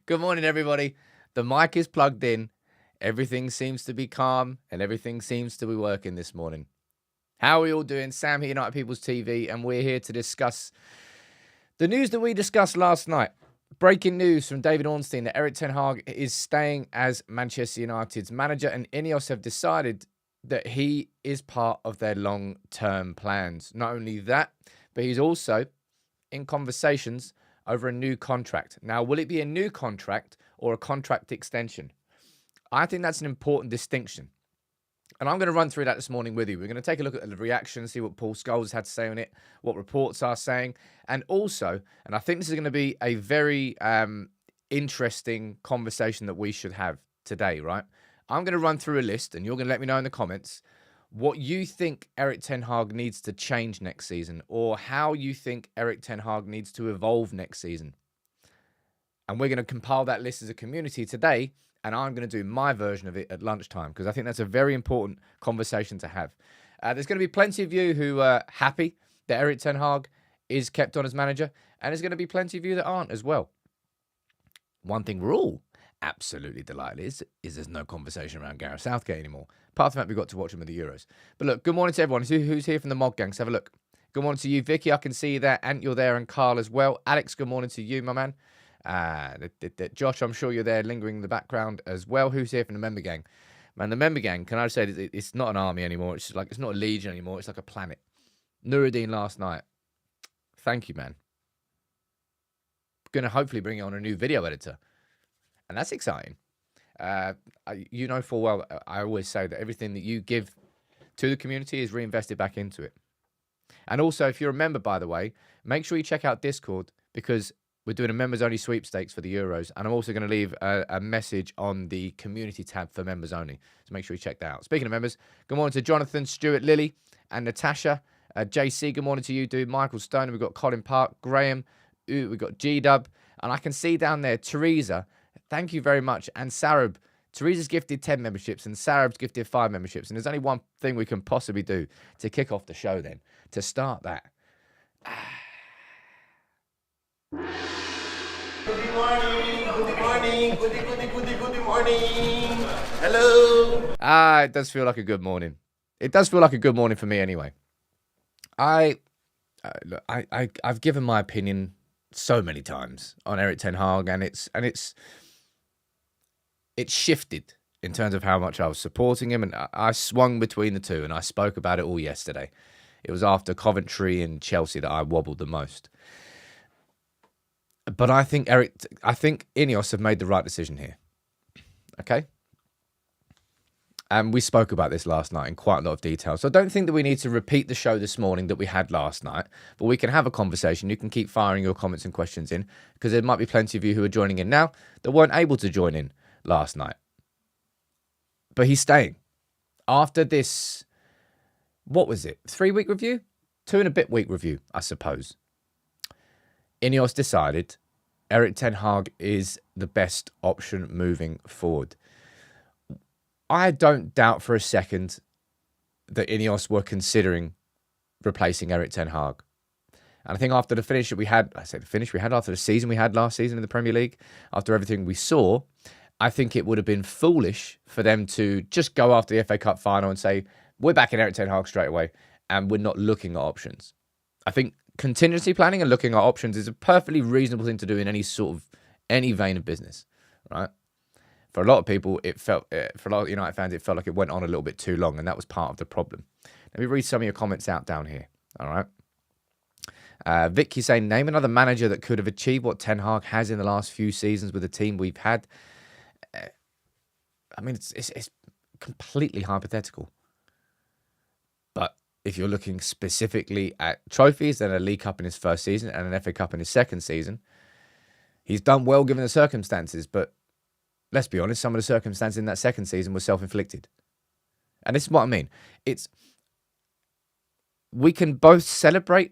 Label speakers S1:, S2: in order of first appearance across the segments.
S1: Good morning, everybody. The mic is plugged in. Everything seems to be calm and everything seems to be working this morning. How are we all doing? Sam here, United People's TV, and we're here to discuss the news that we discussed last night. Breaking news from David Ornstein that Erik Ten Hag is staying as Manchester United's manager, and INEOS have decided that he is part of their long-term plans. Not only that, but he's also in conversations over a new contract. Now, will it be a new contract or a contract extension? I think that's an important distinction. And I'm going to run through that this morning with you. We're going to take a look at the reaction, see what Paul Scholes had to say on it, what reports are saying. And also, and I think this is going to be a very interesting conversation that we should have today, right? I'm going to run through a list and you're going to let me know in the comments what you think Erik Ten Hag needs to change next season, or how you think Erik Ten Hag needs to evolve next season. And we're going to compile that list as a community today, and I'm going to do my version of it at lunchtime, because I think that's a very important conversation to have. There's going to be plenty of you who are happy that Erik Ten Hag is kept on as manager, and there's going to be plenty of you that aren't as well. One thing we're all absolutely delighted is there's no conversation around Gareth Southgate anymore. Apart from that, we got to watch him at the Euros. But look, good morning to everyone. Who's here from the Mod Gang? Let's have a look. Good morning to you, Vicky. I can see you there. Ant, you're there, and Carl as well. Alex, good morning to you, my man. Josh, I'm sure you're there lingering in the background as well. Who's here from the member gang? Man, the member gang, can I say that it's not an army anymore. It's like, it's not a legion anymore. It's like a planet. Nuruddin last night. Thank you, man. Going to hopefully bring it on a new video editor. And that's exciting. You know full well, I always say that everything that you give to the community is reinvested back into it. And also, if you're a member, by the way, make sure you check out Discord, because we're doing a members-only sweepstakes for the Euros. And I'm also going to leave a message on the community tab for members only. So make sure you check that out. Speaking of members, good morning to Jonathan, Stuart, Lily, and Natasha. JC, good morning to you, dude. Michael Stone, we've got Colin Park, Graham, we've got G-Dub. And I can see down there, Teresa, thank you very much. And Sarab, Teresa's gifted 10 memberships and Sarab's gifted 5 memberships. And there's only one thing we can possibly do to kick off the show then, to start that.
S2: Good morning, good morning, good morning. Hello.
S1: It does feel like a good morning. It does feel like a good morning for me anyway. I've given my opinion so many times on Erik Ten Hag, and it's shifted in terms of how much I was supporting him, and I swung between the two, and I spoke about it all yesterday. It was after Coventry and Chelsea that I wobbled the most. But I think INEOS have made the right decision here. Okay? And we spoke about this last night in quite a lot of detail. So I don't think that we need to repeat the show this morning that we had last night, but we can have a conversation. You can keep firing your comments and questions in, because there might be plenty of you who are joining in now that weren't able to join in last night. But he's staying. After this, what was it? 3-week review? 2 and a bit week review, I suppose. INEOS decided Erik Ten Hag is the best option moving forward. I don't doubt for a second that INEOS were considering replacing Erik Ten Hag. And I think after the finish that we had, after the season we had last season in the Premier League, after everything we saw, I think it would have been foolish for them to just go after the FA Cup final and say, we're back in Erik Ten Hag straight away and we're not looking at options. I think contingency planning and looking at options is a perfectly reasonable thing to do in any vein of business, right? For a lot of people, for a lot of United fans, it felt like it went on a little bit too long, and that was part of the problem. Let me read some of your comments out down here, all right? Vic, you're saying, name another manager that could have achieved what Ten Hag has in the last few seasons with the team we've had. I mean, it's completely hypothetical. But if you're looking specifically at trophies, then a League Cup in his first season and an FA Cup in his second season, he's done well given the circumstances, but let's be honest, some of the circumstances in that second season were self-inflicted. And this is what I mean. We can both celebrate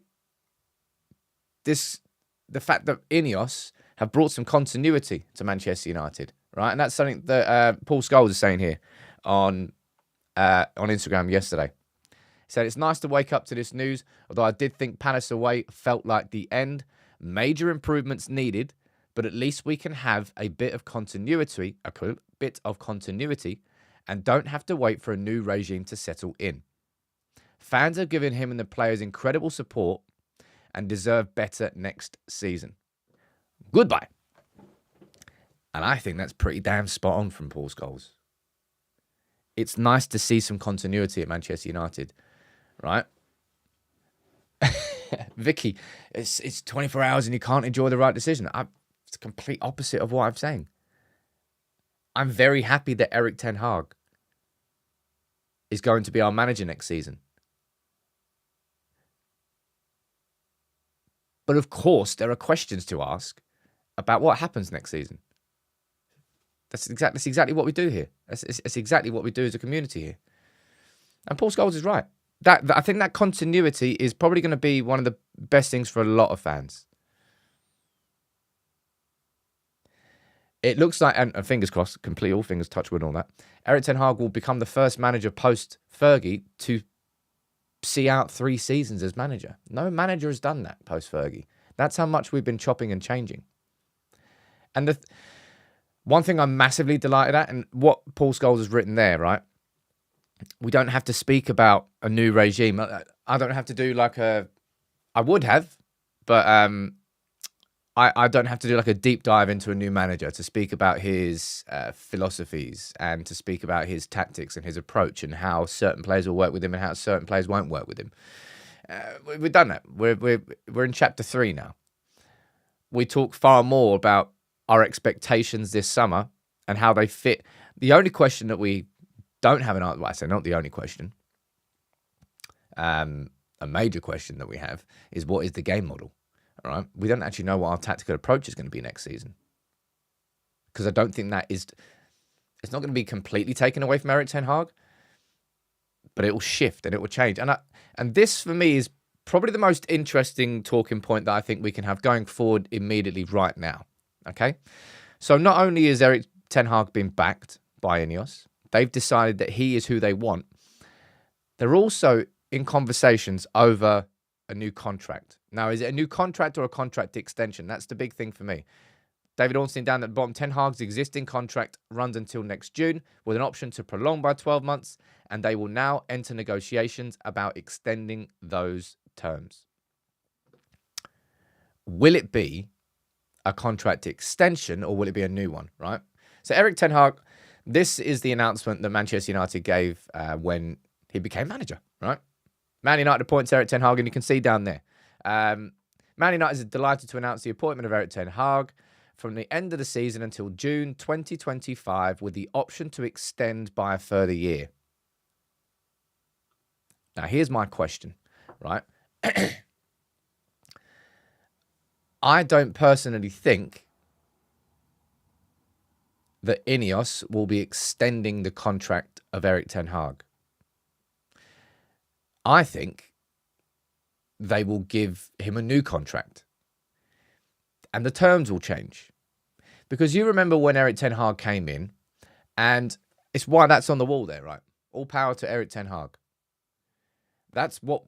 S1: the fact that INEOS have brought some continuity to Manchester United, right? And that's something that Paul Scholes is saying here on Instagram yesterday. He said, it's nice to wake up to this news, although I did think Palace away felt like the end. Major improvements needed, but at least we can have a bit of continuity, and don't have to wait for a new regime to settle in. Fans have given him and the players incredible support and deserve better next season. Goodbye. And I think that's pretty damn spot on from Paul Scholes. It's nice to see some continuity at Manchester United, right? Vicky, it's 24 hours and you can't enjoy the right decision. It's the complete opposite of what I'm saying. I'm very happy that Erik Ten Hag is going to be our manager next season. But of course, there are questions to ask about what happens next season. That's exactly what we do here. That's exactly what we do as a community here. And Paul Scholes is right. I think that continuity is probably going to be one of the best things for a lot of fans. It looks like, and fingers crossed, complete all fingers, touch wood and all that, Erik Ten Hag will become the first manager post-Fergie to see out 3 seasons as manager. No manager has done that post-Fergie. That's how much we've been chopping and changing. And one thing I'm massively delighted at, and what Paul Scholes has written there, right? We don't have to speak about a new regime. I don't have to do I would have, but I don't have to do a deep dive into a new manager to speak about his philosophies and to speak about his tactics and his approach and how certain players will work with him and how certain players won't work with him. We've done that. We're in chapter 3 now. We talk far more about our expectations this summer and how they fit. The only question that we don't have an answer, well, I say not the only question, a major question that we have is what is the game model? All right, we don't actually know what our tactical approach is going to be next season, because I don't think it's not going to be completely taken away from Erik Ten Hag, but it will shift and it will change. And this for me is probably the most interesting talking point that I think we can have going forward immediately right now. Okay, so not only is Erik Ten Hag being backed by INEOS, they've decided that he is who they want. They're also in conversations over a new contract. Now, is it a new contract or a contract extension? That's the big thing for me. David Ornstein down at the bottom. Ten Hag's existing contract runs until next June with an option to prolong by 12 months, and they will now enter negotiations about extending those terms. Will it be a contract extension or will it be a new one, right? So Erik Ten Hag, this is the announcement that Manchester United gave when he became manager, right? Man United appoints Erik Ten Hag, and you can see down there. Man United is delighted to announce the appointment of Erik Ten Hag from the end of the season until June 2025 with the option to extend by a further year. Now, here's my question, right? I don't personally think that INEOS will be extending the contract of Erik Ten Hag. I think they will give him a new contract. And the terms will change. Because you remember when Erik Ten Hag came in, and it's why that's on the wall there, right? All power to Erik Ten Hag. That's what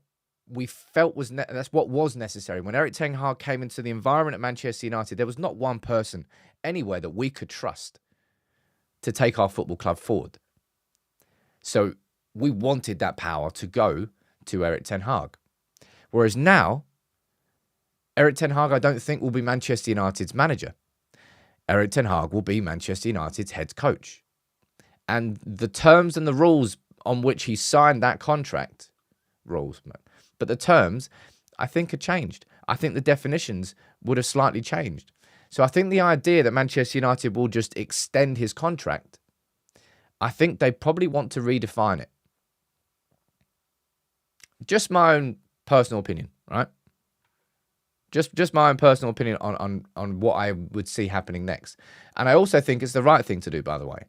S1: we felt that's what was necessary. When Erik Ten Hag came into the environment at Manchester United, there was not one person anywhere that we could trust to take our football club forward. So we wanted that power to go to Erik Ten Hag. Whereas now, Erik Ten Hag, I don't think, will be Manchester United's manager. Erik Ten Hag will be Manchester United's head coach. And the terms and the rules on which he signed that contract, but the terms, I think, are changed. I think the definitions would have slightly changed. So I think the idea that Manchester United will just extend his contract, I think they probably want to redefine it. Just my own personal opinion, right? Just my own personal opinion on what I would see happening next. And I also think it's the right thing to do, by the way.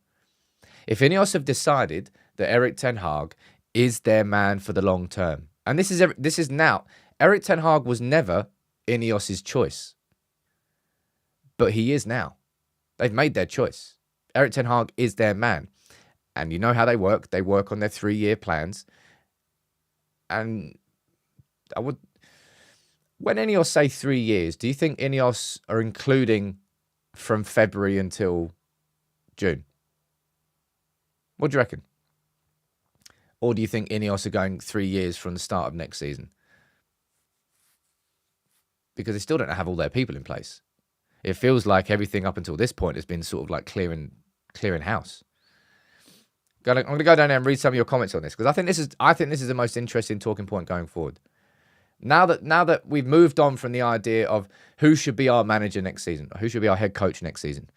S1: If INEOS have decided that Erik Ten Hag is their man for the long term, and this is now, Erik Ten Hag was never INEOS's choice, but he is now. They've made their choice. Erik Ten Hag is their man. And you know how they work. They work on their 3-year plans. And when INEOS say 3 years, do you think INEOS are including from February until June? What do you reckon? Or do you think INEOS are going 3 years from the start of next season? Because they still don't have all their people in place. It feels like everything up until this point has been sort of like clearing house. I'm going to go down there and read some of your comments on this, because I think this is the most interesting talking point going forward. Now that we've moved on from the idea of who should be our manager next season, or who should be our head coach next season,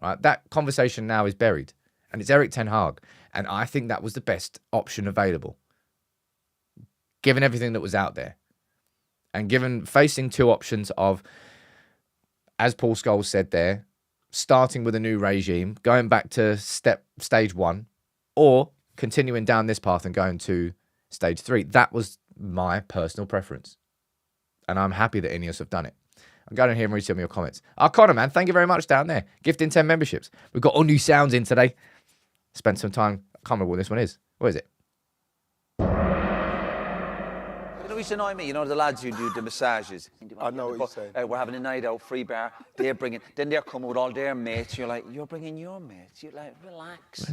S1: all right, that conversation now is buried, and it's Erik Ten Hag, and I think that was the best option available, given everything that was out there, and given facing two options of, as Paul Scholes said there, starting with a new regime, going back to stage one, or continuing down this path and going to stage 3. That was my personal preference. And I'm happy that INEOS have done it. I'm going in here and read some of your comments. Connor, man, thank you very much down there. Gifting 10 memberships. We've got all new sounds in today. Spent some time. I can't remember what this one is. What is it?
S3: You know, used to annoy me, you know, the lads who do the massages.
S2: I know what you're saying.
S3: We're having a night out, free bar. Then they're coming with all their mates. You're like, you're bringing your mates. You're like, relax.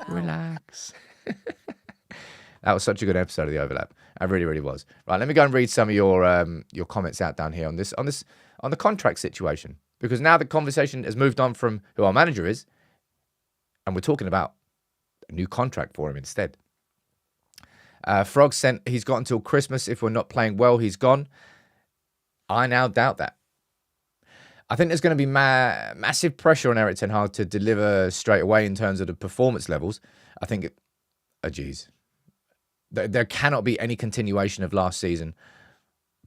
S1: Relax. That was such a good episode of The Overlap. It really, really was. Right, let me go and read some of your comments out down here on the contract situation, because now the conversation has moved on from who our manager is, and we're talking about a new contract for him instead. Frog sent, he's got until Christmas. If we're not playing well, he's gone. I now doubt that. I think there's going to be massive pressure on Erik Ten Hag to deliver straight away in terms of the performance levels. I think, there cannot be any continuation of last season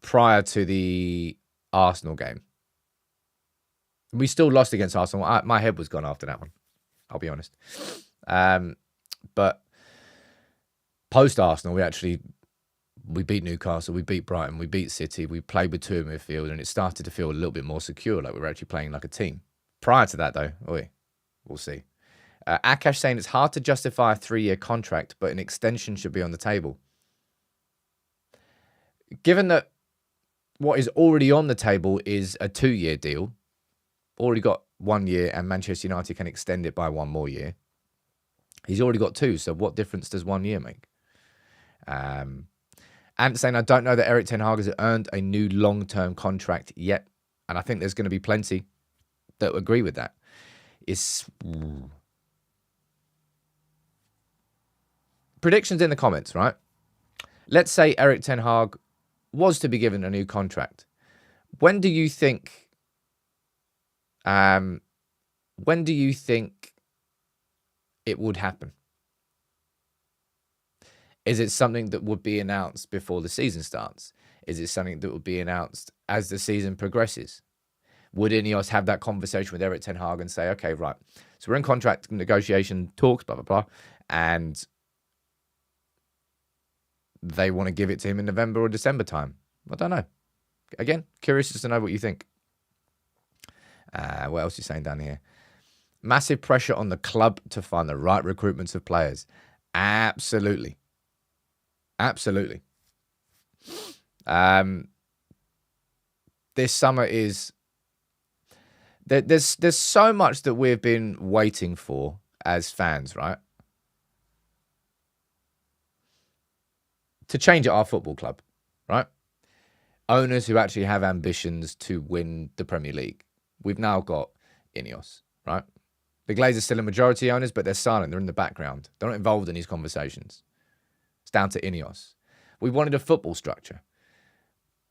S1: prior to the Arsenal game. We still lost against Arsenal. My head was gone after that one, I'll be honest. But post-Arsenal, we beat Newcastle, we beat Brighton, we beat City, we played with two in midfield, and it started to feel a little bit more secure, like we were actually playing like a team. Prior to that, though, we'll see. Akash saying it's hard to justify a 3-year contract, but an extension should be on the table. Given that what is already on the table is a 2-year deal, already got 1 year, and Manchester United can extend it by 1 more year. He's already got 2, so what difference does 1 year make? And saying, I don't know that Erik Ten Hag has earned a new long-term contract yet, and I think there's going to be plenty that agree with that. Predictions in the comments, right? Let's say Erik Ten Hag was to be given a new contract. When do you think it would happen? Is it something that would be announced before the season starts? Is it something that would be announced as the season progresses? Would INEOS have that conversation with Erik Ten Hag and say, okay, right, so we're in contract negotiation talks, blah, blah, blah, and they want to give it to him in November or December time? I don't know. Again, curious just to know what you think. What else are you saying down here? Massive pressure on the club to find the right recruitments of players. Absolutely. Absolutely. This summer is... There's so much that we've been waiting for as fans, right? To change at our football club, right? Owners who actually have ambitions to win the Premier League. We've now got INEOS, right? The Glazers are still a majority owners, but they're silent. They're in the background. They're not involved in these conversations. It's down to INEOS. We wanted a football structure.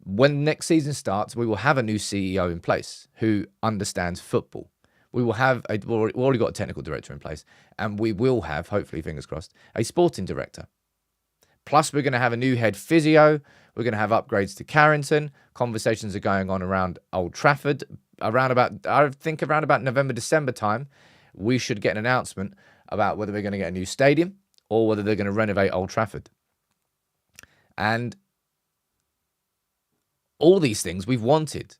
S1: When next season starts, we will have a new CEO in place who understands football. We will have, we've already got a technical director in place, and we will have, hopefully, fingers crossed, a sporting director. Plus, we're going to have a new head physio. We're going to have upgrades to Carrington. Conversations are going on around Old Trafford. I think around about November, December time, we should get an announcement about whether we're going to get a new stadium or whether they're going to renovate Old Trafford. And all these things we've wanted.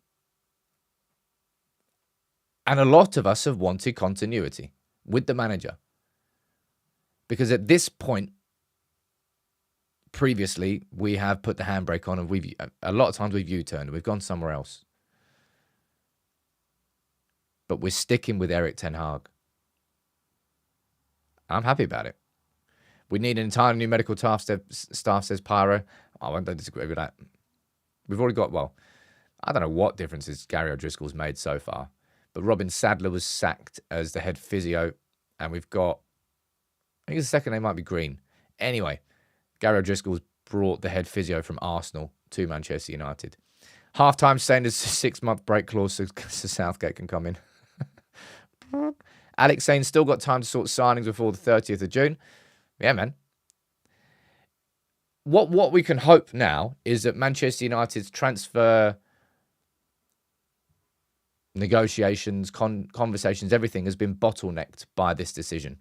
S1: And a lot of us have wanted continuity with the manager. Because at this point, previously, we have put the handbrake on, and a lot of times we've U-turned and we've gone somewhere else. but we're sticking with Erik Ten Hag. I'm happy about it. We need an entirely new medical staff, says Pyro. I don't disagree with that. We've already got, well, I don't know what differences Gary O'Driscoll's made so far, but Robin Sadler was sacked as the head physio, and we've got, I think his second name might be Green. Anyway, Gary O'Driscoll's brought the head physio from Arsenal to Manchester United. Half-time saying there's a 6-month break clause so Southgate can come in. Alex saying still got time to sort signings before the 30th of June. Yeah, man. What we can hope now is that Manchester United's transfer negotiations, conversations, everything has been bottlenecked by this decision.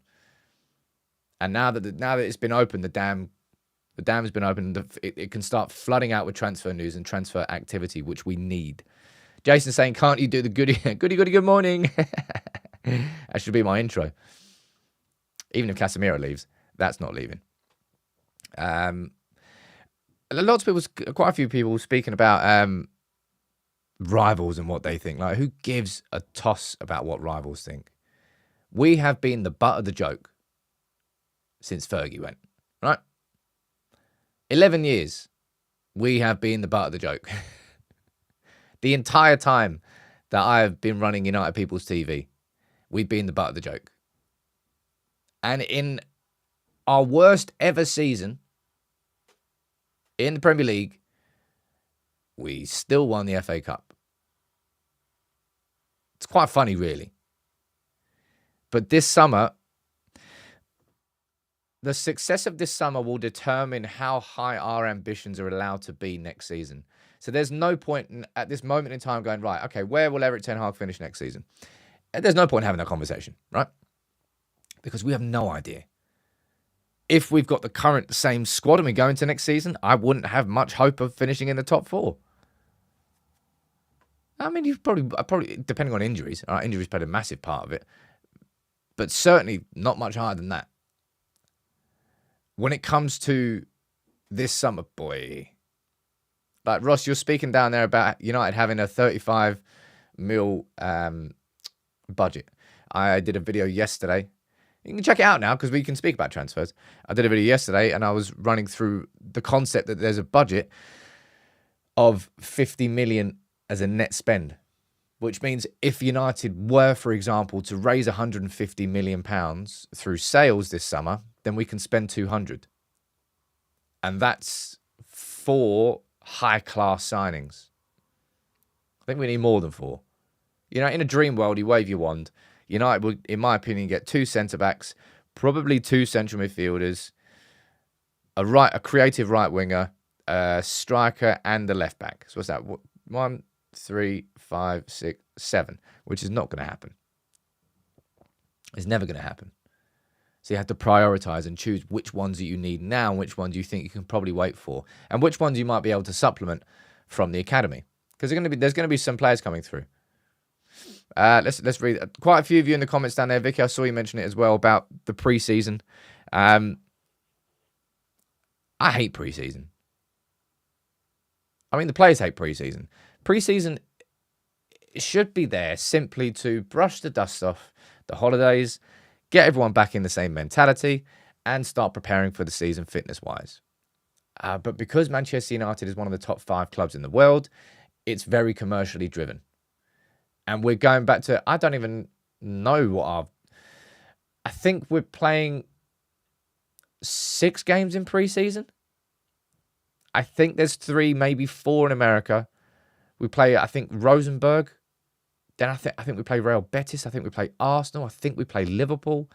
S1: And now that it's been opened, the dam has been opened. It can start flooding out with transfer news and transfer activity, which we need. Jason saying, "Can't you do the goody good morning?" That should be my intro. Even if Casemiro leaves, that's not leaving. Lots of people, quite a few people, speaking about rivals and what they think. Like, who gives a toss about what rivals think? We have been the butt of the joke since Fergie went, right? 11 years, we have been the butt of the joke. The entire time that I have been running United People's TV, we've been the butt of the joke. And in our worst ever season in the Premier League, we still won the FA Cup. It's quite funny, really. But this summer, the success of this summer will determine how high our ambitions are allowed to be next season. So there's no point at this moment in time going, right, okay, where will Erik Ten Hag finish next season? And there's no point having that conversation, right? Because we have no idea. If we've got the current same squad and we go into next season, I wouldn't have much hope of finishing in the top 4. I mean, you've probably depending on injuries. All right, injuries played a massive part of it, but certainly not much higher than that. When it comes to this summer, boy, like Ross, you're speaking down there about United having a 35 mil budget. I did a video yesterday. You can check it out now because we can speak about transfers. I did a video yesterday and I was running through the concept that there's a budget of 50 million as a net spend, which means if United were, for example, to raise 150 million pounds through sales this summer, then we can spend 200. And that's 4 high-class signings. I think we need more than 4. You know, in a dream world, you wave your wand. United would, in my opinion, get 2 centre-backs, probably 2 central midfielders, a creative right winger, a striker, and a left back. So what's that? 1, 3, 5, 6, 7, which is not going to happen. It's never going to happen. So you have to prioritise and choose which ones that you need now and which ones you think you can probably wait for, and which ones you might be able to supplement from the academy. Because there's going to be some players coming through. Let's read quite a few of you in the comments down there. Vicky, I saw you mention it as well about the pre-season. I hate pre-season. I mean, the players hate pre-season. Pre-season should be there simply to brush the dust off the holidays, get everyone back in the same mentality, and start preparing for the season fitness-wise. But because Manchester United is one of the top 5 clubs in the world, it's very commercially driven. And we're going back to, I don't even know I think we're playing 6 games in pre-season. I think there's 3, maybe 4 in America. We play, I think, Rosenborg. Then I think we play Real Betis. I think we play Arsenal. I think we play Liverpool.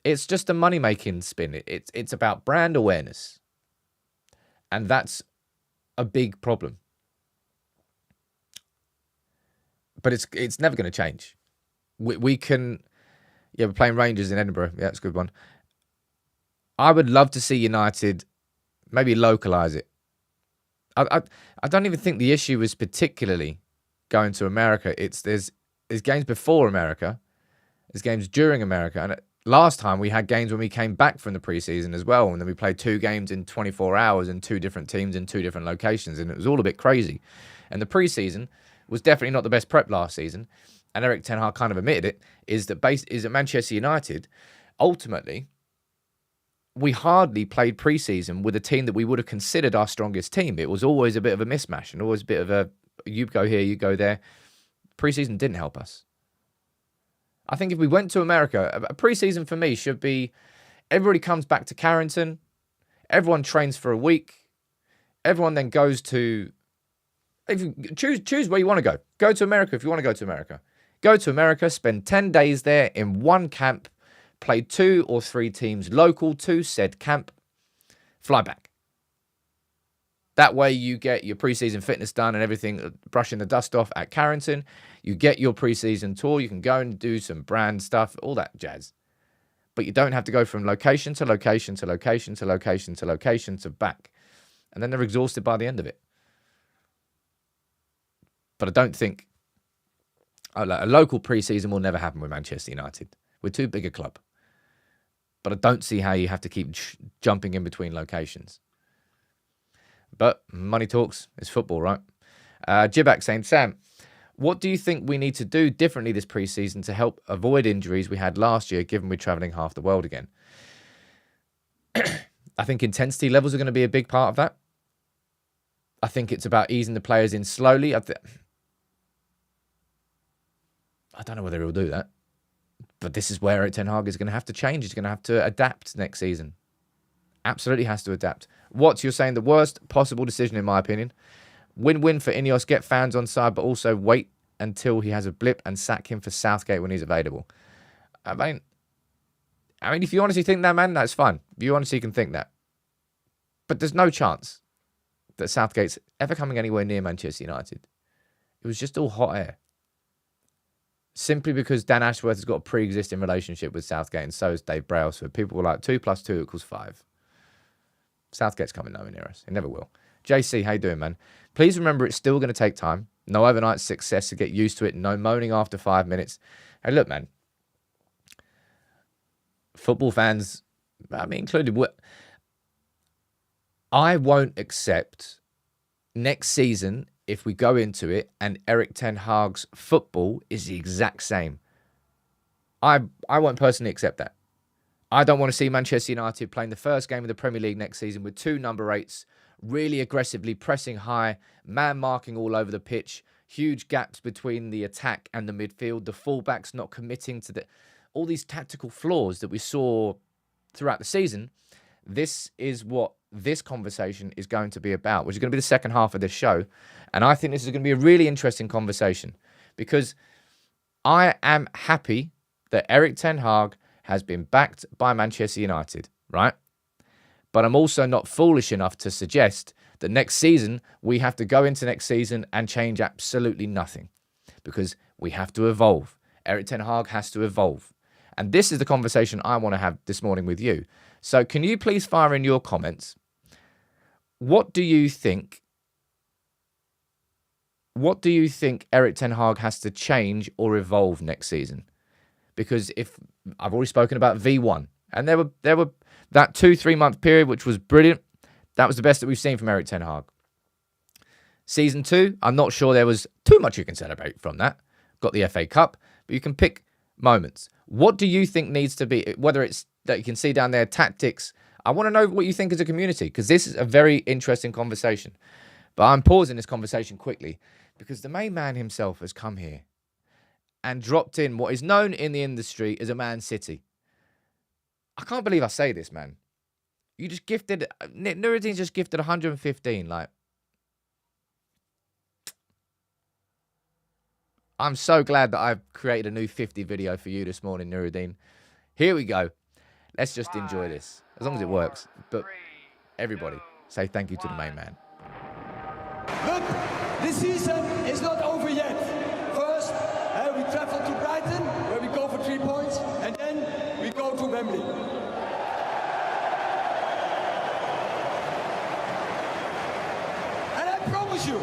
S1: It's just a money-making spin. It's about brand awareness. And that's a big problem. But it's never going to change. We can... Yeah, we're playing Rangers in Edinburgh. Yeah, that's a good one. I would love to see United maybe localise it. I don't even think the issue is particularly going to America. There's games before America. There's games during America. And last time we had games when we came back from the preseason as well. And then we played 2 games in 24 hours and 2 different teams in 2 different locations. And it was all a bit crazy. And the preseason was definitely not the best prep last season. and Erik Ten Hag kind of admitted it, is that Manchester United, ultimately, we hardly played pre-season with a team that we would have considered our strongest team. It was always a bit of a mismatch and always a bit of a, you go here, you go there. Pre-season didn't help us. I think if we went to America, a pre-season for me should be, everybody comes back to Carrington, everyone trains for a week, everyone then goes to, if you choose where you want to go. Go to America if you want to go to America. Go to America, spend 10 days there in one camp, play 2 or 3 teams local to said camp, fly back. That way you get your preseason fitness done and everything, brushing the dust off at Carrington. You get your preseason tour. You can go and do some brand stuff, all that jazz. But you don't have to go from location to location to location to location to location to back. And then they're exhausted by the end of it. But I don't think a local preseason will never happen with Manchester United. We're too big a club. But I don't see how you have to keep jumping in between locations. But money talks. It's football, right? Jibak saying, Sam, what do you think we need to do differently this pre-season to help avoid injuries we had last year, given we're travelling half the world again? I think intensity levels are going to be a big part of that. I think it's about easing the players in slowly. I don't know whether he'll do that. But this is where Erik Ten Hag is going to have to change. He's going to have to adapt next season. Absolutely has to adapt. You're saying the worst possible decision, in my opinion. Win-win for INEOS. Get fans on side, but also wait until he has a blip and sack him for Southgate when he's available. I mean, if you honestly think that, man, that's fine. You honestly can think that. But there's no chance that Southgate's ever coming anywhere near Manchester United. It was just all hot air. Simply because Dan Ashworth has got a pre-existing relationship with Southgate, and so has Dave Brailsford. People were like, 2 + 2 = 5. Southgate's coming nowhere near us. He never will. JC, how you doing, man? Please remember it's still going to take time. No overnight success to get used to it. No moaning after 5 minutes. Hey, look, man. Football fans, me included, I won't accept next season if we go into it and Erik Ten Hag's football is the exact same. I won't personally accept that. I don't want to see Manchester United playing the first game of the Premier League next season with 2 number 8s, really aggressively pressing high, man marking all over the pitch, huge gaps between the attack and the midfield, the fullbacks not committing to all these tactical flaws that we saw throughout the season. This is what this conversation is going to be about, which is going to be the second half of this show. And I think this is going to be a really interesting conversation because I am happy that Erik Ten Hag has been backed by Manchester United, right? But I'm also not foolish enough to suggest that next season we have to go into next season and change absolutely nothing because we have to evolve. Erik Ten Hag has to evolve. And this is the conversation I want to have this morning with you. So can you please fire in your comments? What do you think? What do you think Erik Ten Hag has to change or evolve next season? Because if I've already spoken about V1, and there were that 2-3 month period which was brilliant. That was the best that we've seen from Erik Ten Hag. Season 2, I'm not sure there was too much you can celebrate from that. Got the FA Cup, but you can pick moments. What do you think needs to be, whether it's that you can see down there, tactics? I want to know what you think as a community, because this is a very interesting conversation. But I'm pausing this conversation quickly, because the main man himself has come here and dropped in what is known in the industry as a Man City. I can't believe I say this, man. You just gifted, Nuruddin's just gifted 115, like. I'm so glad that I've created a new 50 video for you this morning, Nuruddin. Here we go. Let's just enjoy this, as long as it works. But everybody, say thank you to the main man.
S4: But the season is not over yet. First, we travel to Brighton, where we go for 3 points, and then we go to Wembley. And I promise you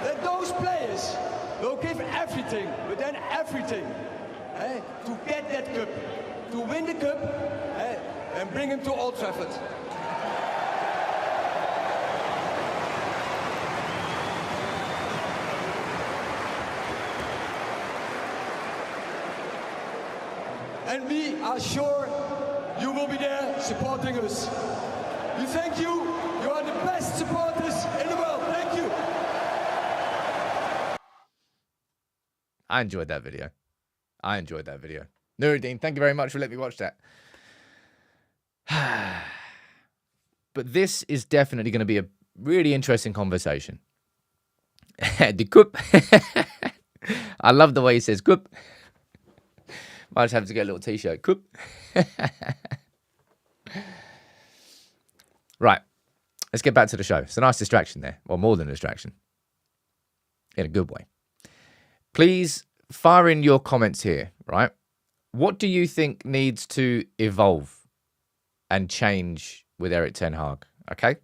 S4: that those players will give everything, but then everything, to get that cup, to win the cup, and bring him to Old Trafford. and we are sure you will be there supporting us. We thank you. You are the best supporters in the world. Thank you.
S1: I enjoyed that video. Nuruddin, thank you very much for letting me watch that. But this is definitely going to be a really interesting conversation. The cup. I love the way he says cup. Might just have to get a little t-shirt. Cup. Right. Let's get back to the show. It's a nice distraction there. Well, more than a distraction. In a good way. Please fire in your comments here, right? What do you think needs to evolve and change with Erik Ten Hag? Okay?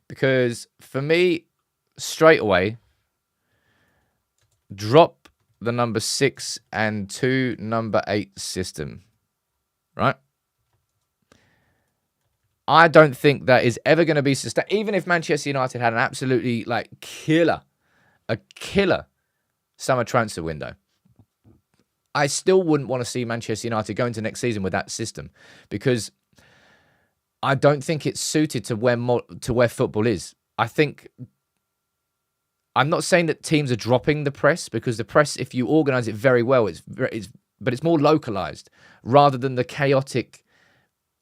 S1: Because for me, straight away, drop the number 6 and 2 number 8 system, right? I don't think that is ever going to be sustained. Even if Manchester United had an absolutely killer summer transfer window, I still wouldn't want to see Manchester United go into next season with that system, because I don't think it's suited to where football is. I'm not saying that teams are dropping the press, because the press, if you organise it very well, but it's more localised rather than the chaotic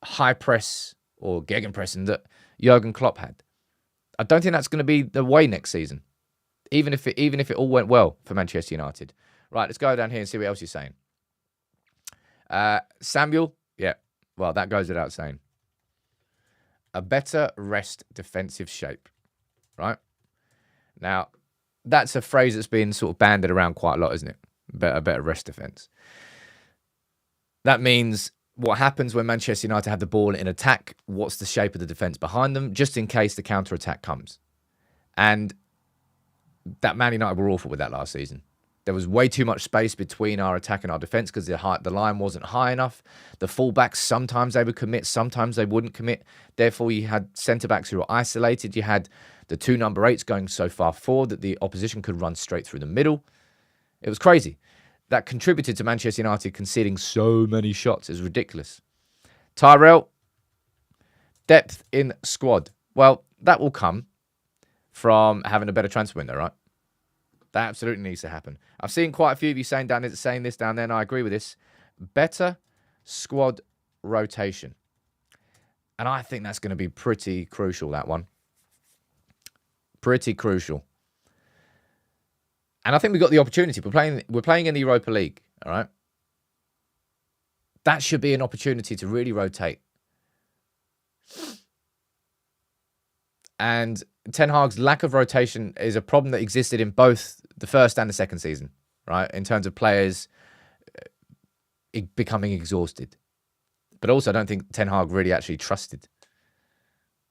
S1: high press or gegenpressing that Jurgen Klopp had. I don't think that's going to be the way next season, even if it all went well for Manchester United. Right, let's go down here and see what else you're saying. Samuel, yeah, well, that goes without saying. A better rest defensive shape, right? Now, that's a phrase that's been sort of banded around quite a lot, isn't it? A better rest defense. That means what happens when Manchester United have the ball in attack, what's the shape of the defense behind them, just in case the counter-attack comes. And that Man United were awful with that last season. There was way too much space between our attack and our defence because the line wasn't high enough. The fullbacks, sometimes they would commit, sometimes they wouldn't commit. Therefore, you had centre-backs who were isolated. You had the 2 number 8s going so far forward that the opposition could run straight through the middle. It was crazy. That contributed to Manchester United conceding so many shots. It was ridiculous. Tyrell, depth in squad. Well, that will come from having a better transfer window, right? That absolutely needs to happen. I've seen quite a few of you saying this down there, and I agree with this. Better squad rotation. And I think that's going to be pretty crucial, that one. Pretty crucial. And I think we've got the opportunity. We're playing in the Europa League, all right? That should be an opportunity to really rotate. And Ten Hag's lack of rotation is a problem that existed in both the first and the second season, right? In terms of players becoming exhausted. But also, I don't think Ten Hag really actually trusted.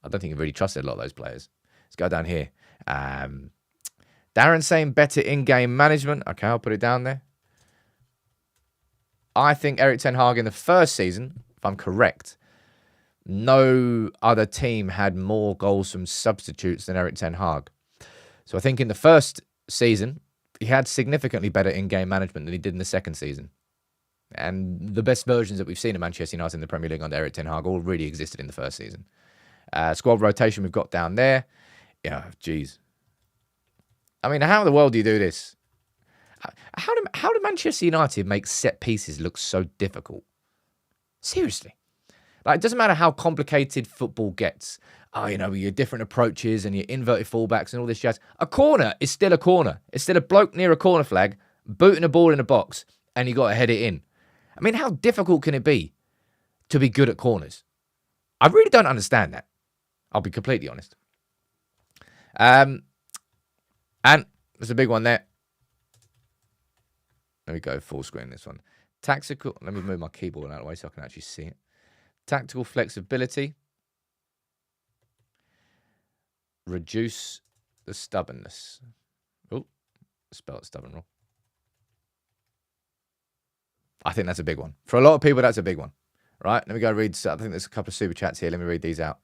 S1: I don't think he really trusted a lot of those players. Let's go down here. Darren saying better in-game management. Okay, I'll put it down there. I think Erik Ten Hag in the first season, if I'm correct, no other team had more goals from substitutes than Erik Ten Hag. So I think in the first season, he had significantly better in-game management than he did in the second season. And the best versions that we've seen of Manchester United in the Premier League under Erik Ten Hag all really existed in the first season. Squad rotation we've got down there. Yeah, geez. I mean, how in the world do you do this? How do Manchester United make set pieces look so difficult? Seriously. Like, it doesn't matter how complicated football gets. Oh, you know, your different approaches and your inverted fullbacks and all this jazz. A corner is still a corner. It's still a bloke near a corner flag, booting a ball in a box, and you got to head it in. I mean, how difficult can it be to be good at corners? I really don't understand that. I'll be completely honest. And there's a big one there. Let me go full screen this one. Tactical. Let me move my keyboard out of the way so I can actually see it. Tactical flexibility. Reduce the stubbornness. Oh, spelled stubborn wrong. I think that's a big one. For a lot of people, that's a big one. Right? Let me go read. I think there's a couple of super chats here. Let me read these out.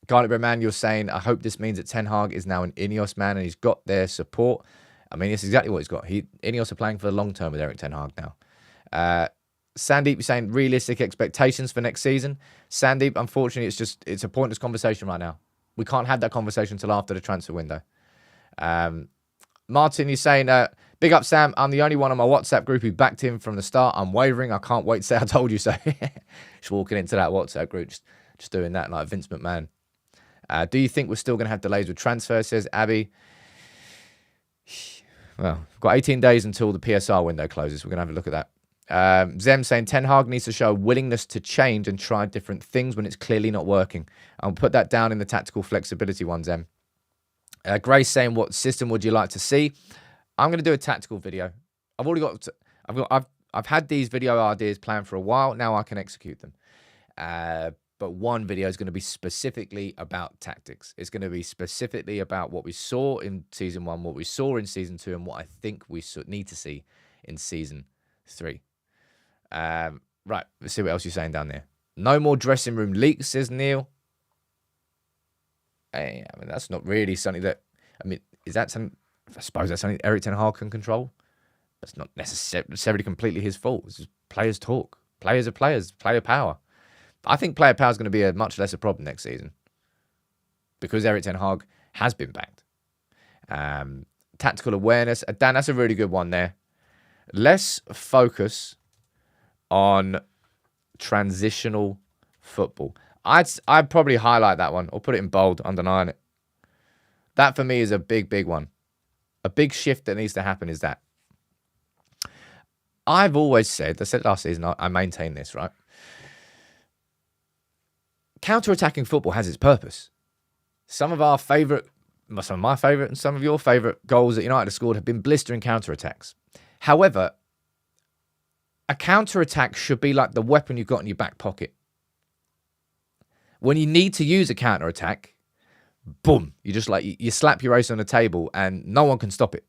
S1: Garlic Bread Man, you're saying, I hope this means that Ten Hag is now an INEOS man and he's got their support. I mean, it's exactly what he's got. INEOS are playing for the long term with Erik Ten Hag now. Sandeep, you're saying realistic expectations for next season. Sandeep, unfortunately, it's a pointless conversation right now. We can't have that conversation until after the transfer window. Martin, you're saying, big up, Sam. I'm the only one on my WhatsApp group who backed him from the start. I'm wavering. I can't wait to say I told you so. Just walking into that WhatsApp group, just doing that like Vince McMahon. Do you think we're still going to have delays with transfers, says Abby? Well, we've got 18 days until the PSR window closes. We're going to have a look at that. Zem saying Ten Hag needs to show a willingness to change and try different things when it's clearly not working. I'll put that down in the tactical flexibility one, Zem. Grace saying, what system would you like to see? I'm going to do a tactical video. I've had these video ideas planned for a while. Now I can execute them. But one video is going to be specifically about tactics. It's going to be specifically about what we saw in season 1, what we saw in season 2, and what I think we need to see in season 3. Right, let's see what else you're saying down there. No more dressing room leaks, says Neil. Hey, I mean, that's not really something that... I mean, is that something... I suppose that's something Erik Ten Hag can control. That's not necessarily completely his fault. It's just players talk. Players are players. Player power. I think player power is going to be a much lesser problem next season because Erik Ten Hag has been backed. Tactical awareness. Dan, that's a really good one there. Let's focus on transitional football. I'd probably highlight that one or put it in bold, underline it. That for me is a big, big one. A big shift that needs to happen is that. I've always said, I said last season, I maintain this, right? Counter-attacking football has its purpose. Some of my favourite and some of your favourite goals that United have scored have been blistering counter-attacks. However, a counter-attack should be like the weapon you've got in your back pocket. When you need to use a counter-attack, boom, you slap your ace on the table and no one can stop it.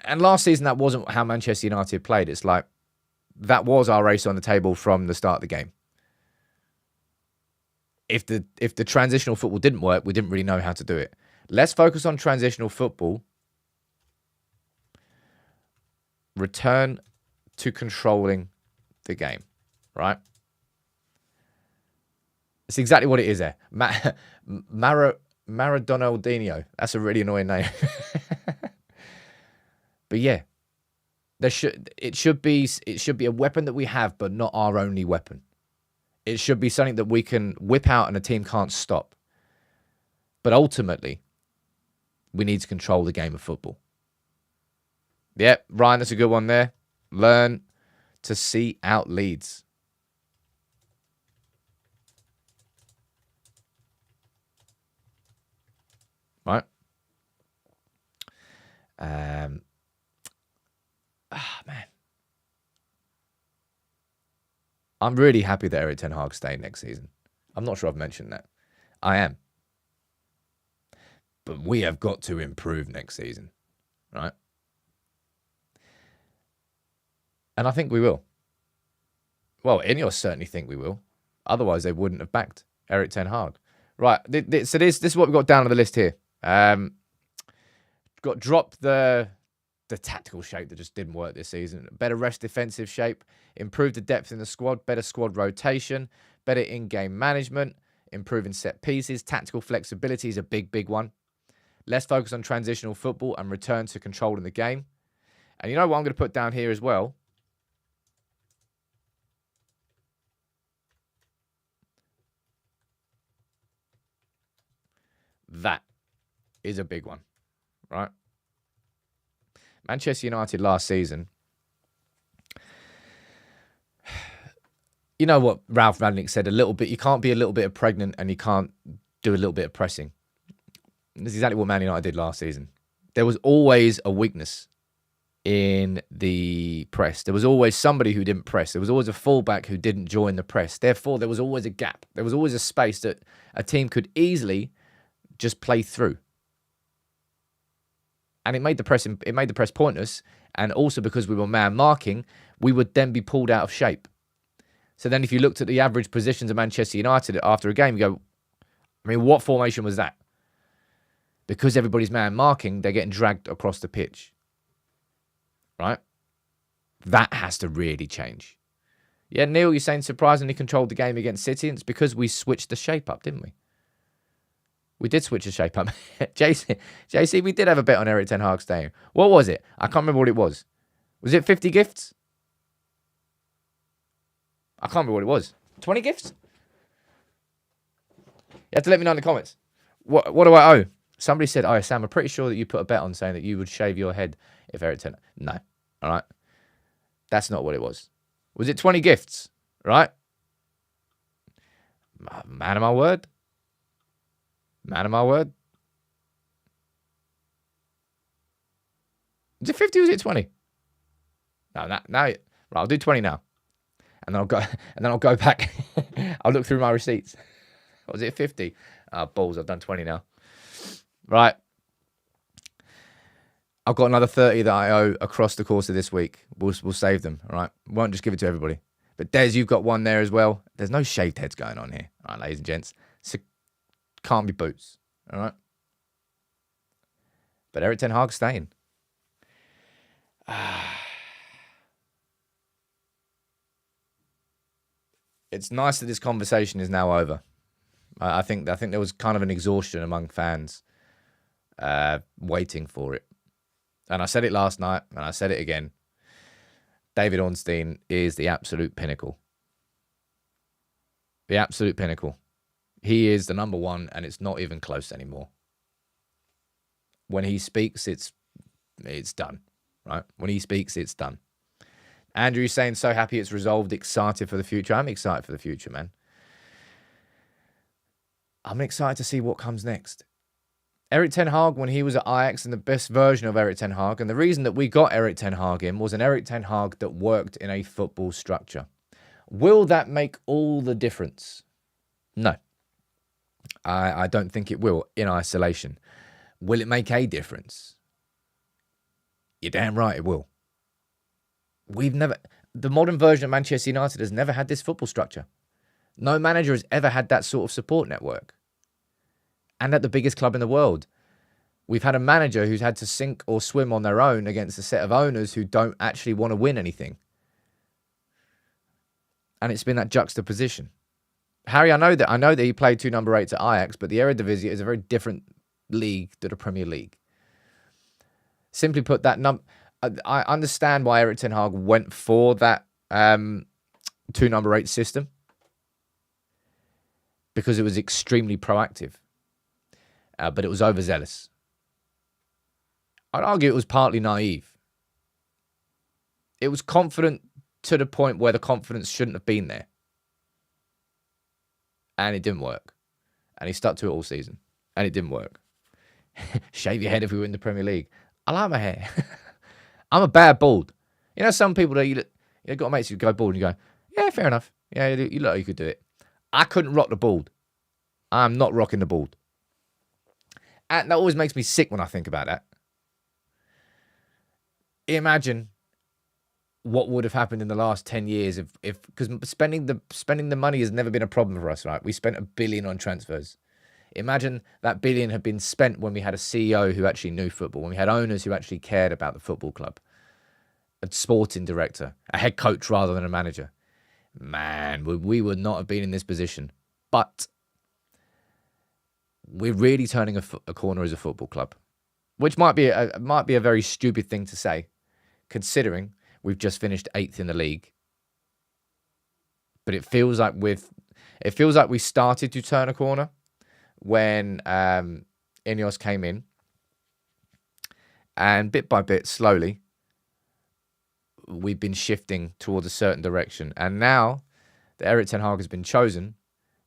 S1: And last season, that wasn't how Manchester United played. It's like, that was our ace on the table from the start of the game. If the transitional football didn't work, we didn't really know how to do it. Let's focus on transitional football. Return to controlling the game, right? It's exactly what it is there. Maradonaldinho. That's a really annoying name. But yeah, it should be a weapon that we have, but not our only weapon. It should be something that we can whip out and a team can't stop. But ultimately, we need to control the game of football. Yep, Ryan, that's a good one there. Learn to see out leads. Right? Man. I'm really happy that Erik Ten Hag staying next season. I'm not sure I've mentioned that. I am. But we have got to improve next season. Right? And I think we will. Well, INEOS certainly think we will. Otherwise, they wouldn't have backed Erik Ten Hag. Right. So this is what we've got down on the list here. Got dropped the tactical shape that just didn't work this season. Better rest defensive shape. Improve the depth in the squad. Better squad rotation. Better in-game management. Improving set pieces. Tactical flexibility is a big, big one. Let's focus on transitional football and return to controlling the game. And you know what I'm going to put down here as well? That is a big one, right? Manchester United last season. You know what Ralph Rangnick said a little bit. You can't be a little bit pregnant and you can't do a little bit of pressing. That's exactly what Man United did last season. There was always a weakness in the press. There was always somebody who didn't press. There was always a fullback who didn't join the press. Therefore, there was always a gap. There was always a space that a team could easily just play through. And it made the press pointless. And also because we were man marking, we would then be pulled out of shape. So then if you looked at the average positions of Manchester United after a game, you go, I mean, what formation was that? Because everybody's man marking, they're getting dragged across the pitch. Right? That has to really change. Yeah, Neil, you're saying surprisingly controlled the game against City, and it's because we switched the shape up, didn't we? We did switch the shape up. JC, we did have a bet on Erik Ten Hag staying. What was it? I can't remember what it was. Was it 50 gifts? I can't remember what it was. 20 gifts? You have to let me know in the comments. What do I owe? Somebody said, oh, Sam, I'm pretty sure that you put a bet on saying that you would shave your head if Erik Ten Hag... No. All right? That's not what it was. Was it 20 gifts? Right? Man of my word. Man of my word. Was it 50 or was it 20? No, now right, I'll do 20 now. And then I'll go back. I'll look through my receipts. Was it 50? Balls, I've done 20 now. Right. I've got another 30 that I owe across the course of this week. We'll save them, all right? Won't just give it to everybody. But Des, you've got one there as well. There's no shaved heads going on here, all right, ladies and gents. So can't be boots, all right? But Erik Ten Hag's staying. It's nice that this conversation is now over. I think there was kind of an exhaustion among fans waiting for it. And I said it last night, and I said it again. David Ornstein is the absolute pinnacle. The absolute pinnacle. He is the number one, and it's not even close anymore. When he speaks, it's done, right? When he speaks, it's done. Andrew's saying, so happy it's resolved, excited for the future. I'm excited for the future, man. I'm excited to see what comes next. Erik Ten Hag, when he was at Ajax, and the best version of Erik Ten Hag, and the reason that we got Erik Ten Hag in was an Erik Ten Hag that worked in a football structure. Will that make all the difference? No. I don't think it will in isolation. Will it make a difference? You're damn right it will. The modern version of Manchester United has never had this football structure. No manager has ever had that sort of support network. And at the biggest club in the world. We've had a manager who's had to sink or swim on their own against a set of owners who don't actually want to win anything. And it's been that juxtaposition. Harry, I know that he played 2 number 8s at Ajax, but the Eredivisie is a very different league to the Premier League. Simply put, I understand why Erik Ten Hag went for that 2 number 8 system. Because it was extremely proactive. But it was overzealous. I'd argue it was partly naive. It was confident to the point where the confidence shouldn't have been there. And it didn't work. And he stuck to it all season. And it didn't work. Shave your head if we win the Premier League. I like my hair. I'm a bad bald. You know, some people that you've got mates who go bald and you go, yeah, fair enough. Yeah, you look like you could do it. I couldn't rock the bald. I'm not rocking the bald. And that always makes me sick when I think about that. Imagine what would have happened in the last 10 years if because spending the money has never been a problem for us, right? We spent $1 billion on transfers. Imagine that $1 billion had been spent when we had a CEO who actually knew football, when we had owners who actually cared about the football club, a sporting director, a head coach rather than a manager. Man, we would not have been in this position. But we're really turning a corner as a football club, which might be a very stupid thing to say, considering we've just finished 8th in the league. But it feels like we started to turn a corner when INEOS came in, and bit by bit, slowly, we've been shifting towards a certain direction. And now that Erik Ten Hag has been chosen,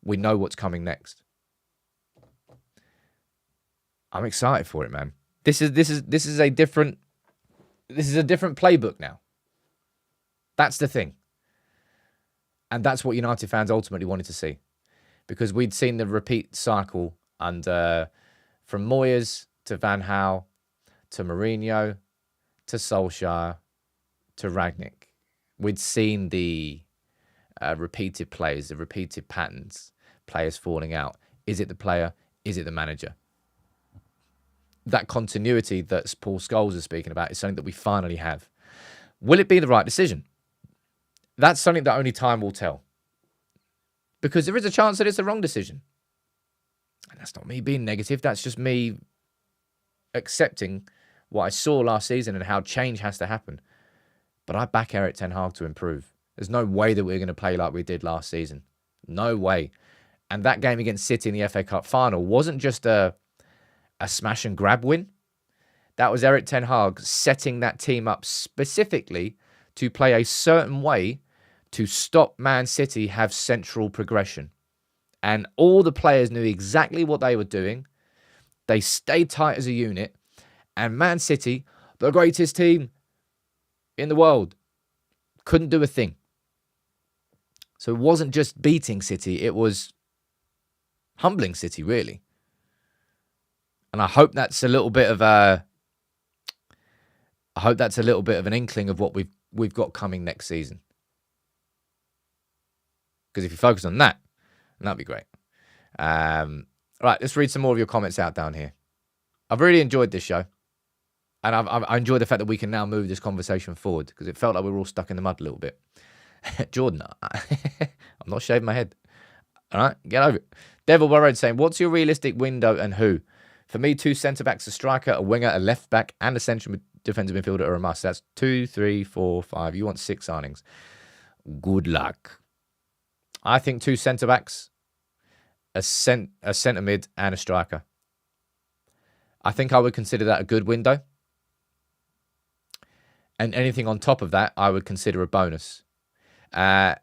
S1: we know what's coming next. I'm excited for it, man. This is a different playbook now. That's the thing. And that's what United fans ultimately wanted to see. Because we'd seen the repeat cycle under from Moyes to Van Gaal to Mourinho to Solskjaer to Rangnick. We'd seen the repeated plays, the repeated patterns, players falling out. Is it the player? Is it the manager? That continuity that Paul Scholes is speaking about is something that we finally have. Will it be the right decision? That's something that only time will tell. Because there is a chance that it's the wrong decision. And that's not me being negative. That's just me accepting what I saw last season and how change has to happen. But I back Erik Ten Hag to improve. There's no way that we're going to play like we did last season. No way. And that game against City in the FA Cup final wasn't just a smash and grab win. That was Erik Ten Hag setting that team up specifically to play a certain way to stop Man City have central progression. And all the players knew exactly what they were doing. They stayed tight as a unit. And Man City, the greatest team in the world, couldn't do a thing. So it wasn't just beating City, it was humbling City, really. And I hope that's a little bit of an inkling of what we've got coming next season. Because if you focus on that, that'd be great. Right, let's read some more of your comments out down here. I've really enjoyed this show. And I enjoy the fact that we can now move this conversation forward because it felt like we were all stuck in the mud a little bit. Jordan, I'm not shaving my head. All right, get over it. Devil by Road saying, what's your realistic window and who? For me, 2 centre-backs, a striker, a winger, a left-back, and a central defensive midfielder are a must. That's 2, 3, 4, 5. You want 6 signings. Good luck. I think 2 centre-backs, a centre mid, and a striker. I think I would consider that a good window. And anything on top of that, I would consider a bonus. The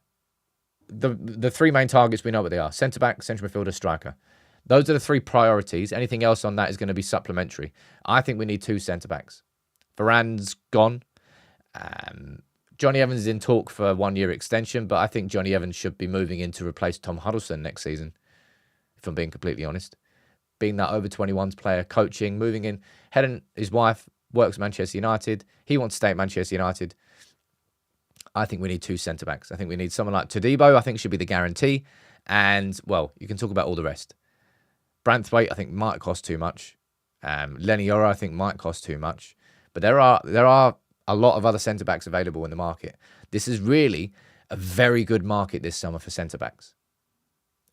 S1: 3 main targets, we know what they are. Centre-back, central midfielder, striker. Those are the 3 priorities. Anything else on that is going to be supplementary. I think we need 2 centre-backs. Varane's gone. Johnny Evans is in talk for a 1-year extension, but I think Johnny Evans should be moving in to replace Tom Huddleston next season, if I'm being completely honest. Being that over-21s player, coaching, moving in. Helen, his wife, works Manchester United. He wants to stay at Manchester United. I think we need 2 centre-backs. I think we need someone like Todibo, I think should be the guarantee. And, well, you can talk about all the rest. Branthwaite, I think, might cost too much. Lenny Yoro, I think, might cost too much. But there are a lot of other centre-backs available in the market. This is really a very good market this summer for centre-backs,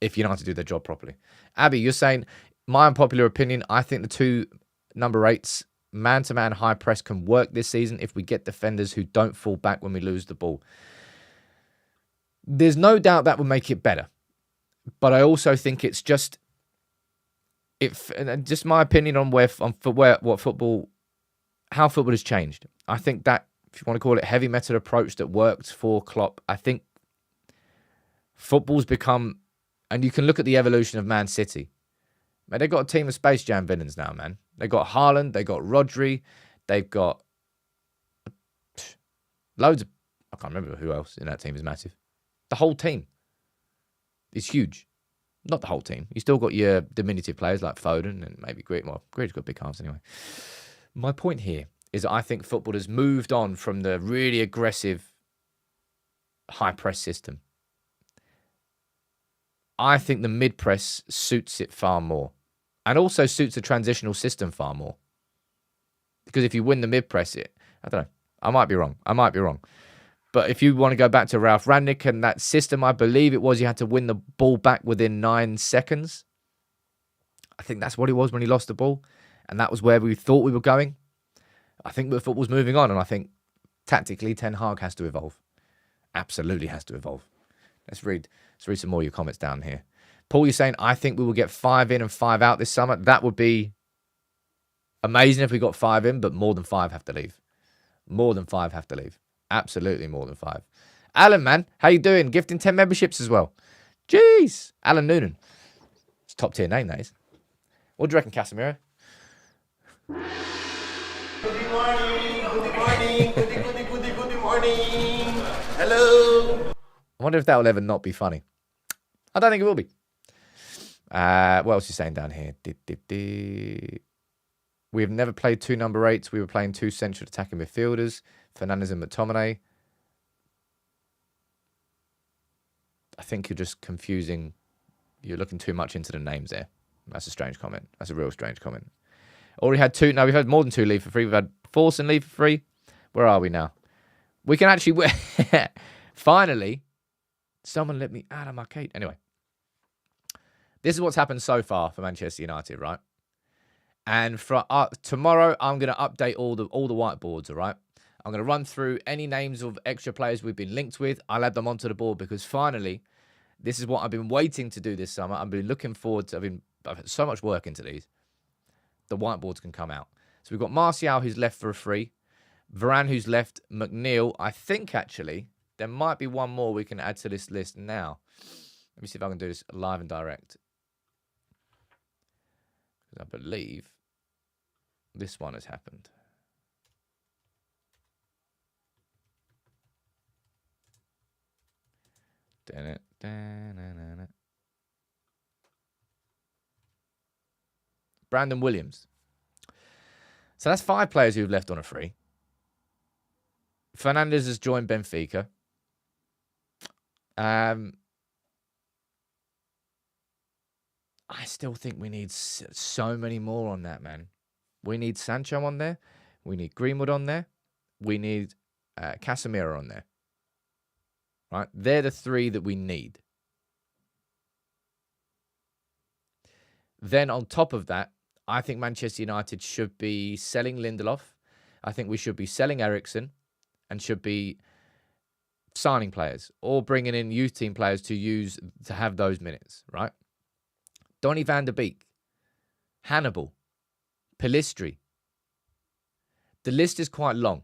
S1: if United do their job properly. Abby, you're saying, my unpopular opinion, I think the 2 number 8s, man-to-man high press can work this season if we get defenders who don't fall back when we lose the ball. There's no doubt that will make it better. But I also think it's just my opinion on how football has changed. I think that, if you want to call it heavy method approach that worked for Klopp, I think football's become, and you can look at the evolution of Man City. Man, they've got a team of Space Jam villains now, man. They've got Haaland, they've got Rodri, they've got loads of, I can't remember who else in that team is massive. The whole team is huge. Not the whole team. You still got your diminutive players like Foden and maybe Grealish. Well, Grealish got big calves anyway. My point here is that I think football has moved on from the really aggressive high press system. I think the mid-press suits it far more. And also suits the transitional system far more. Because if you win the mid-press, I don't know. I might be wrong. But if you want to go back to Ralph Rangnick and that system, I believe it was you had to win the ball back within 9 seconds. I think that's what it was when he lost the ball. And that was where we thought we were going. I think the football's moving on. And I think tactically, Ten Hag has to evolve. Absolutely has to evolve. Let's read some more of your comments down here. Paul, you're saying, I think we will get 5 in and 5 out this summer. That would be amazing if we got 5 in, but more than 5 have to leave. More than 5 have to leave. Absolutely more than 5. Alan, man, how you doing? Gifting 10 memberships as well. Jeez. Alan Noonan. It's a top tier name, that is. What do you reckon, Casemiro?
S2: Good morning. Hello.
S1: I wonder if that will ever not be funny. I don't think it will be. What else are you saying down here? We have never played 2 number 8s. We were playing 2 central attacking midfielders, Fernandes and McTominay. I think you're just confusing. You're looking too much into the names there. That's a strange comment. That's a real strange comment. Already had 2. No, we've had more than 2 leave for free. We've had Forson leave for free. Where are we now? We can actually... Finally, someone let me out of my cage. Anyway, this is what's happened so far for Manchester United, right? And for tomorrow, I'm going to update all the whiteboards, all right? I'm going to run through any names of extra players we've been linked with. I'll add them onto the board because finally, this is what I've been waiting to do this summer. I've been looking forward to... I've had so much work into these. The whiteboards can come out. So we've got Martial, who's left for a free. Varane, who's left. McNeil. I think, actually, there might be one more we can add to this list now. Let me see if I can do this live and direct. I believe this one has happened. Brandon Williams. So that's 5 players who've left on a free. Fernandes has joined Benfica. I still think we need so many more on that, man. We need Sancho on there. We need Greenwood on there. We need Casemiro on there. Right? They're the 3 that we need. Then on top of that, I think Manchester United should be selling Lindelof. I think we should be selling Eriksen and should be signing players or bringing in youth team players to have those minutes, right? Donny van der Beek, Hannibal, Pellistri. The list is quite long.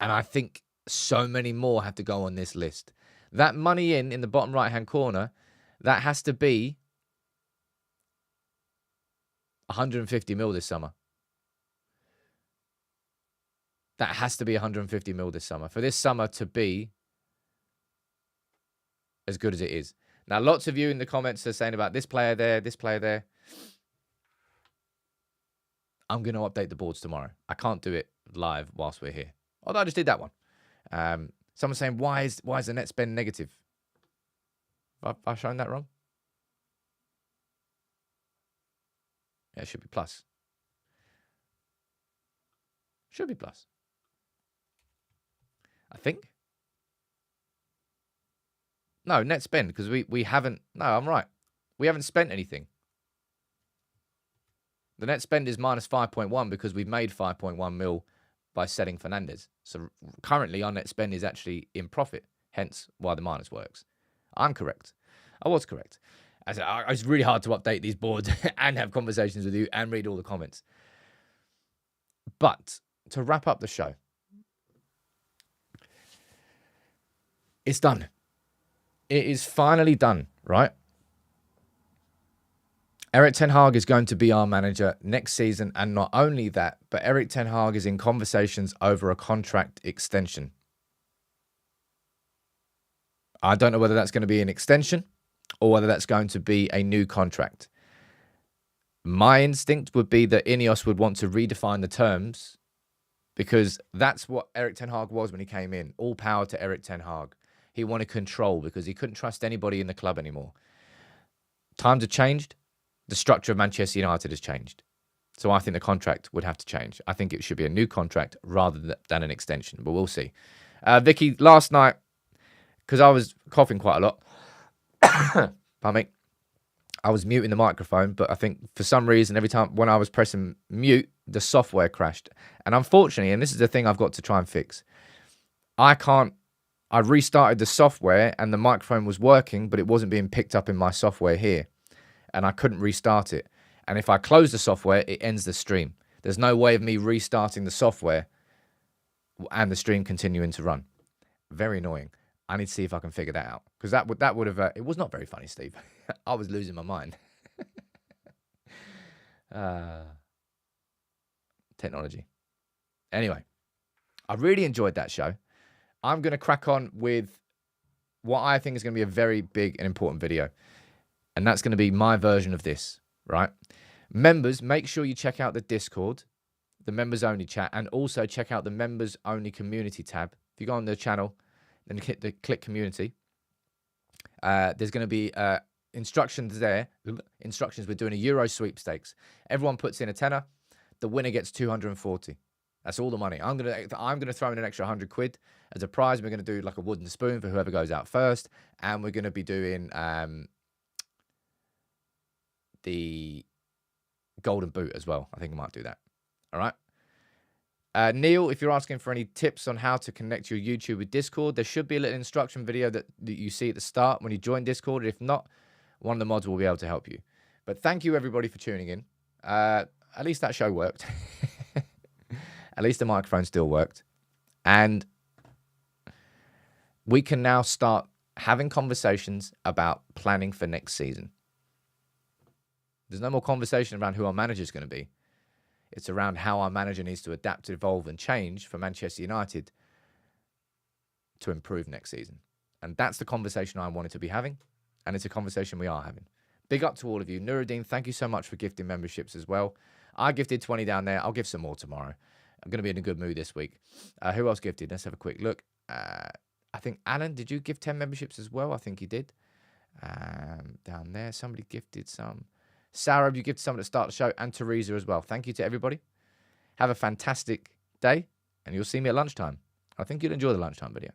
S1: And I think so many more have to go on this list. That money in the bottom right-hand corner, that has to be 150 mil this summer. That has to be 150 mil this summer. For this summer to be as good as it is. Now, lots of you in the comments are saying about this player there, this player there. I'm going to update the boards tomorrow. I can't do it live whilst we're here. Although I just did that one. Someone's saying, why is the net spend negative? Have I shown that wrong? Yeah, it should be plus. Should be plus. I think. No, net spend, because we haven't... No, I'm right. We haven't spent anything. The net spend is minus 5.1 because we've made 5.1 mil by selling Fernandes. So currently our net spend is actually in profit, hence why the minus works. I'm correct. I was correct. It's really hard to update these boards and have conversations with you and read all the comments. But to wrap up the show, it's done. It is finally done, right? Erik Ten Hag is going to be our manager next season. And not only that, but Erik Ten Hag is in conversations over a contract extension. I don't know whether that's going to be an extension or whether that's going to be a new contract. My instinct would be that INEOS would want to redefine the terms because that's what Erik Ten Hag was when he came in. All power to Erik Ten Hag. He wanted control because he couldn't trust anybody in the club anymore. Times have changed. The structure of Manchester United has changed. So I think the contract would have to change. I think it should be a new contract rather than an extension, but we'll see. Vicky, last night, because I was coughing quite a lot, pardon me, I was muting the microphone, but I think for some reason, every time when I was pressing mute, the software crashed. And unfortunately, and this is the thing I've got to try and fix, I restarted the software and the microphone was working, but it wasn't being picked up in my software here. And I couldn't restart it. And if I close the software, it ends the stream. There's no way of me restarting the software and the stream continuing to run. Very annoying. I need to see if I can figure that out. Because that would have... it was not very funny, Steve. I was losing my mind. Technology. Anyway, I really enjoyed that show. I'm going to crack on with what I think is going to be a very big and important video. And that's going to be my version of this, right? Members, make sure you check out the Discord, the members-only chat, and also check out the members-only community tab. If you go on the channel, then click community. There's going to be instructions there. Instructions, we're doing a Euro sweepstakes. Everyone puts in a tenner. The winner gets 240. That's all the money. I'm gonna throw in an extra £100 as a prize. We're gonna do like a wooden spoon for whoever goes out first, and we're gonna be doing the golden boot as well. I think I might do that. All right. Neil, if you're asking for any tips on how to connect your YouTube with Discord, there should be a little instruction video that you see at the start when you join Discord. If not, one of the mods will be able to help you. But thank you, everybody, for tuning in. At least that show worked. At least the microphone still worked. And we can now start having conversations about planning for next season. There's no more conversation around who our manager is going to be. It's around how our manager needs to adapt, evolve, and change for Manchester United to improve next season. And that's the conversation I wanted to be having. And it's a conversation we are having. Big up to all of you. Nuruddin, thank you so much for gifting memberships as well. I gifted 20 down there. I'll give some more tomorrow. I'm going to be in a good mood this week. Who else gifted? Let's have a quick look. I think, Alan, did you give 10 memberships as well? I think you did. Down there, somebody gifted some. Sarah, you gifted some at the start of the show. And Teresa as well. Thank you to everybody. Have a fantastic day. And you'll see me at lunchtime. I think you'll enjoy the lunchtime video.